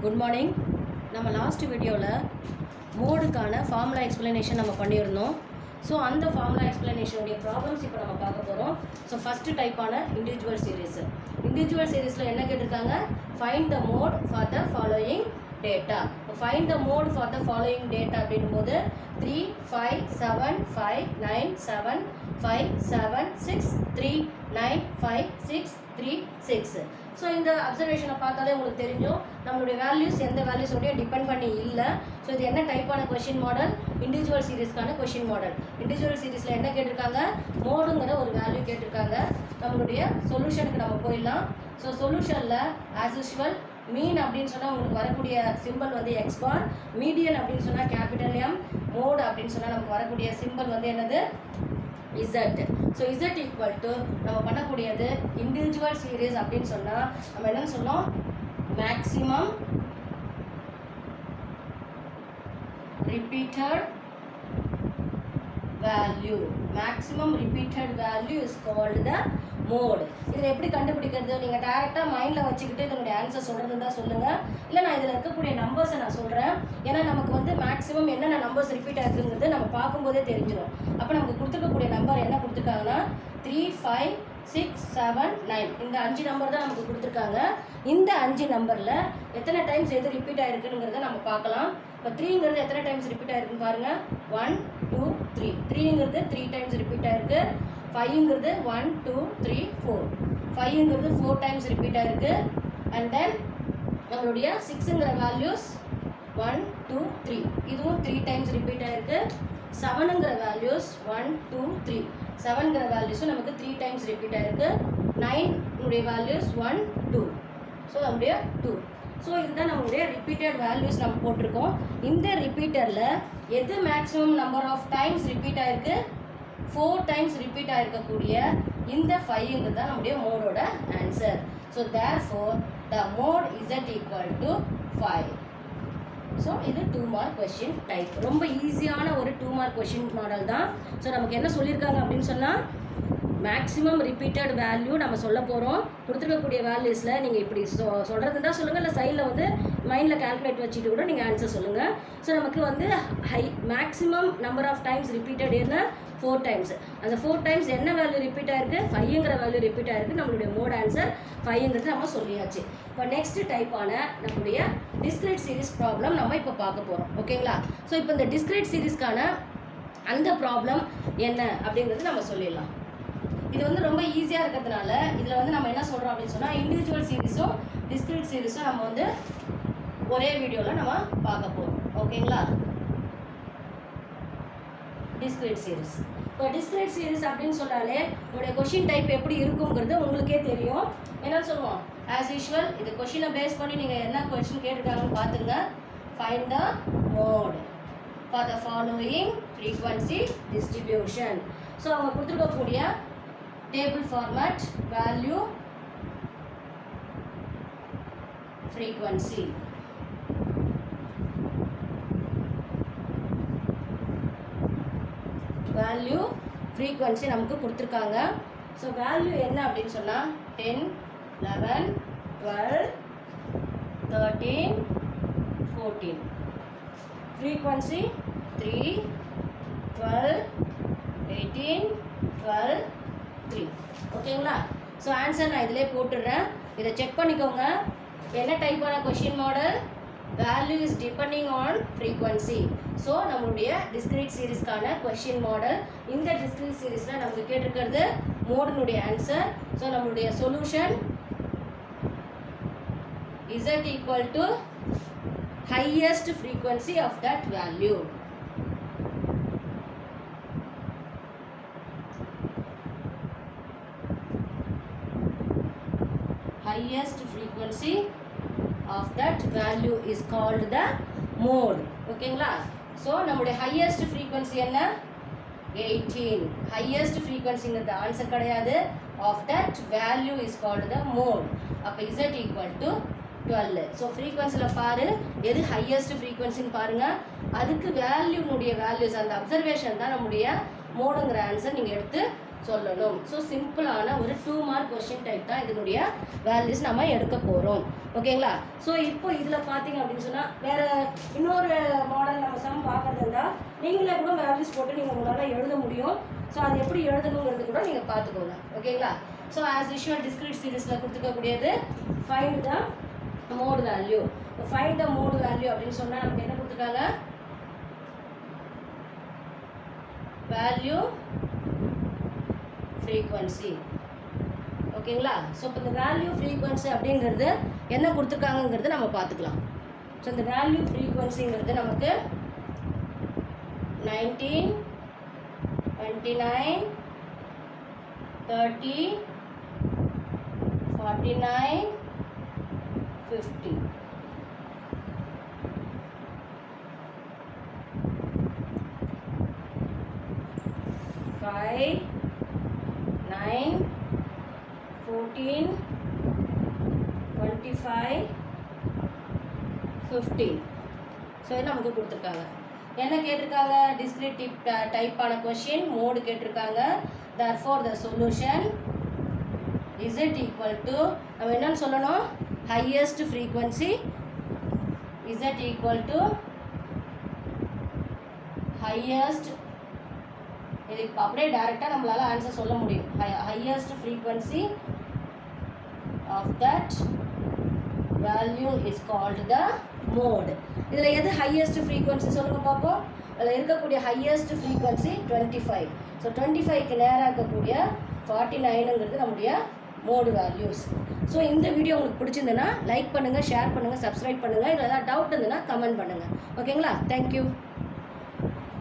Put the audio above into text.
Good morning. நம்ம last வீடியோவில் மோடுக்கான formula explanation நம்ம பண்ணியிருந்தோம். ஸோ அந்த ஃபார்முலா எக்ஸ்ப்ளனேஷனுடைய ப்ராப்ளம்ஸ் இப்போ நம்ம பார்க்க போகிறோம். ஸோ ஃபஸ்ட்டு டைப்பான இண்டிவிஜுவல் சீரீஸில் என்ன கேட்டிருக்காங்க? Find the mode for the following data. Find the mode for the following data அப்படின்போது 3, 5, 7, 5, 9, 7, 5, 7, 6, 3, 9, 5, 6, 3, 6. ஸோ இந்த அப்சர்வேஷனை பார்த்தாலே உங்களுக்கு தெரிஞ்சோம் நம்மளுடைய வேல்யூஸ் எந்த வேல்யூஸோடைய டிபெண்ட் பண்ணி இல்லை. ஸோ இது என்ன டைப்பான கொஷின் மாடல்? இண்டிவிஜுவல் சீரீஸ்க்கான கொஷின் மாடல். இண்டிவிஜுவல் சீரீஸில் என்ன கேட்டிருக்காங்க? மோடுங்கிற ஒரு வேல்யூ கேட்டிருக்காங்க. நம்மளுடைய சொல்யூஷனுக்கு நம்ம போயிடலாம். ஸோ சொல்யூஷனில் ஆஸ் யூஷுவல் மீன் அப்படின்னு சொன்னால் உங்களுக்கு வரக்கூடிய சிம்பிள் வந்து எக்ஸ் பார், மீடியன் அப்படின்னு சொன்னால் கேபிட்டல் எம், மோட் அப்படின்னு சொன்னால் நமக்கு வரக்கூடிய சிம்பிள் வந்து என்னது? Z. So Z equal to நம்ம பண்ணக்கூடியது இண்டிவிஜுவல் சீரீஸ் அப்படின்னு சொன்னால் நம்ம என்னன்னு சொன்னோம்? Maximum repeated value. Maximum repeated value is called the mode. இதில் எப்படி கண்டுபிடிக்கிறது? நீங்கள் டேரெக்டாக மைண்டில் வச்சுக்கிட்டு இதனுடைய ஆன்சர் சொல்கிறது தான் சொல்லுங்கள். இல்லை நான் இதில் இருக்கக்கூடிய நம்பர்ஸை நான் சொல்கிறேன். ஏன்னா நமக்கு வந்து மேக்ஸிமம் என்னென்ன நம்பர்ஸ் ரிப்பீட் ஆகுதுங்கிறது நம்ம பார்க்கும்போதே தெரிஞ்சிடும். அப்போ நமக்கு கொடுத்துருக்கக்கூடிய நம்பர் என்ன கொடுத்துருக்காங்கன்னா 3, 5, 6, 7, 9 இந்த 5 நம்பர் தான் நமக்கு கொடுத்துருக்காங்க. இந்த 5 நம்பரில் எத்தனை டைம்ஸ் எது ரிப்பீட் ஆகிருக்குங்கிறத நம்ம பார்க்கலாம். இப்போ 3ங்கிறது எத்தனை டைம்ஸ் ரிப்பீட் ஆகிருக்குன்னு பாருங்கள். 1, 2, 3. 3ங்கிறது 3 டைம்ஸ் ரிப்பீட் ஆகிருக்கு. 5ங்கிறது 1, 2, 3, 4. 5ங்கிறது 4 டைம்ஸ் ரிப்பீட் ஆகிருக்கு. அண்ட் தென் நம்மளுடைய 6ங்கிற வேல்யூஸ் 1, 2, 3 இதுவும் 3 டைம்ஸ் ரிப்பீட் ஆகிருக்கு. 7ங்கிற வேல்யூஸ் 1, 2, 3 7ங்கிற வேல்யூஸும் நமக்கு 3 டைம்ஸ் ரிப்பீட் ஆகிருக்கு. 9 வேல்யூஸ் 1, 2. ஸோ நம்முடைய 2. ஸோ இதுதான் நம்மளுடைய ரிப்பீட்டட் வேல்யூஸ் நம்ம போட்டிருக்கோம். இந்த ரிப்பீட்டரில் எது maximum number of times repeat ஆகிருக்கு? 4 டைம்ஸ் ரிப்பீட் ஆகிருக்கக்கூடிய இந்த 5ங்கிறது தான் நம்முடைய மோடோட answer. So therefore the mode Z equal to 5. So இது 2 மார்க் கொஷின் டைப். ரொம்ப ஈஸியான ஒரு 2 மார்க் கொஷின் மாடல் தான். ஸோ நமக்கு என்ன சொல்லியிருக்காங்க அப்படின்னு சொன்னால் மேக்ஸிமம் ரிப்பீட்டட் வேல்யூ நம்ம சொல்ல போகிறோம். கொடுத்துருக்கக்கூடிய வேல்யூஸில் நீங்கள் இப்படி சொல்கிறது தான் சொல்லுங்கள், இல்லை சைடில் வந்து மைண்டில் கால்குலேட் வச்சுட்டு கூட நீங்கள் ஆன்சர் சொல்லுங்கள். ஸோ நமக்கு வந்து maximum number of times repeated என்ன? 4 டைம்ஸ். அந்த 4 டைம்ஸ் என்ன வேல்யூ ரிப்பீட் ஆகிருக்கு? 5ங்கிற வேல்யூ ரிப்பீட் ஆகிருக்கு. நம்மளுடைய மோட் ஆன்சர் 5ங்கிறது நம்ம சொல்லியாச்சு. இப்போ நெக்ஸ்ட் டைப்பான நம்மளுடைய டிஸ்கிரீட் சீரீஸ் ப்ராப்ளம் நம்ம இப்போ பார்க்க போகிறோம். ஓகேங்களா? ஸோ இப்போ இந்த டிஸ்கிரீட் சீரீஸ்க்கான அந்த ப்ராப்ளம் என்ன அப்படிங்கிறது நம்ம சொல்லிடலாம். இது வந்து ரொம்ப ஈஸியாக இருக்கிறதுனால இதில் வந்து நம்ம என்ன சொல்கிறோம் அப்படின்னு சொன்னால் இண்டிவிஜுவல் சீரீஸும் டிஸ்கிரீட் சீரீஸும் நம்ம வந்து ஒரே வீடியோவில் நம்ம பார்க்க போகிறோம். ஓகேங்களா? Discrete series. இப்போ டிஸ்கிரீட் சீரீஸ் அப்படின்னு சொன்னாலே உங்களுடைய கொஷின் டைப் எப்படி இருக்குங்கிறது உங்களுக்கே தெரியும். என்ன சொல்லுவோம்? ஆஸ் யூஷுவல் இது கொஷினை பேஸ் பண்ணி நீங்கள் என்ன கொஷின் கேட்டிருக்காங்கன்னு பார்த்துங்க. Find the mode for the following frequency distribution. So அவங்க கொடுத்துருக்கக்கூடிய table format value frequency. Value frequency நமக்கு கொடுத்துருக்காங்க. ஸோ வேல்யூ என்ன அப்படின்னு சொன்னால் 10, 11, 12, 13, 14. ஃப்ரீக்வன்சி 3, 12, 18, 12, 3. ஓகேங்களா? ஸோ ஆன்சர் நான் இதிலே போட்டுடுறேன். இதை செக் பண்ணிக்கோங்க. என்ன டைப்பான question model? Value is depending on frequency. So நம்மளுடைய டிஸ்கிரீட் சீரீஸ்க்கான கொஷின் மாடல். இந்த டிஸ்கிரீட் சீரீஸில் நமக்கு கேட்டிருக்கிறது மோடினுடைய ஆன்சர். ஸோ நம்மளுடைய solution Z equal to highest frequency of that value. Highest frequency of that value is called the mode. ஓகேங்களா? So நம்முடைய ஹையஸ்ட் ஃப்ரீக்வன்சி என்ன? 18. ஹையஸ்ட் ஃப்ரீக்வன்சிங்கிறது ஆன்சர் கிடையாது. Of that value is called the mode. அப்போ Z equal to 12. So ஃப்ரீக்வன்சியில் பாரு எது highest ஃப்ரீக்வன்சின்னு பாருங்கள். அதுக்கு வேல்யூனுடைய வேல்யூஸ் அந்த அப்சர்வேஷன் தான் நம்முடைய மோடுங்கிற ஆன்சர் நீங்கள் எடுத்து சொல்லணும். ஸோ சிம்பிளான ஒரு 2 மார்க் கொஸ்டின் டைப் தான் இதனுடைய வேல்யூஸ் நம்ம எடுக்க போகிறோம். ஓகேங்களா? ஸோ இப்போ இதில் பார்த்தீங்க அப்படின்னு சொன்னால் வேறு இன்னொரு மாடல் நம்ம சம் பார்க்கறது இருந்தால் நீங்களே கூட வேல்யூஸ் போட்டு நீங்கள் உங்களால் எழுத முடியும். ஸோ அது எப்படி எழுதணுங்கிறது கூட நீங்கள் பார்த்துக்கோங்க. ஓகேங்களா? ஸோ ஆஸ் யூஷுவல் டிஸ்கிரிட் சீரீஸில் கொடுத்துக்கக்கூடியது find the mode value. Find the mode value அப்படின்னு சொன்னால் நமக்கு என்ன கொடுத்துருக்காங்க? Value frequency. ஓகேங்களா? ஸோ இப்போ இந்த வேல்யூ ஃப்ரீக்வன்சி அப்படிங்கிறது என்ன கொடுத்துருக்காங்கங்கிறது நம்ம பார்த்துக்கலாம். ஸோ இந்த வேல்யூ ஃப்ரீக்வன்சிங்கிறது நமக்கு 19, 29, 30, 49, 50. Five, 9, 14, 25, 15. ஸோ இது நமக்கு கொடுத்துருக்காங்க. என்ன கேட்டிருக்காங்க? டிஸ்கிரிட் டைப்பான கொஷின், மோடு கேட்டிருக்காங்க. therefore the solution is it equal to நம்ம என்னன்னு சொல்லணும்? highest frequency is it equal to highest. இது அப்படியே டைரெக்டாக நம்மளால் ஆன்சர் சொல்ல முடியும். Highest frequency of that value is called the mode. இதில் எது ஹையஸ்ட் ஃப்ரீக்வன்சி சொல்லுங்கள் பார்ப்போம். அதில் இருக்கக்கூடிய ஹையஸ்ட் ஃப்ரீக்வன்சி 25. ஸோ 25க்கு நேராக இருக்கக்கூடிய 49ங்கிறது நம்முடைய மோடு வேல்யூஸ். ஸோ இந்த வீடியோ உங்களுக்கு பிடிச்சிருந்ததுன்னா லைக் பண்ணுங்கள், ஷேர் பண்ணுங்கள், சப்ஸ்கிரைப் பண்ணுங்கள். இதில் ஏதாவது டவுட் இருந்ததுன்னா கமெண்ட் பண்ணுங்கள். ஓகேங்களா? தேங்க்யூ.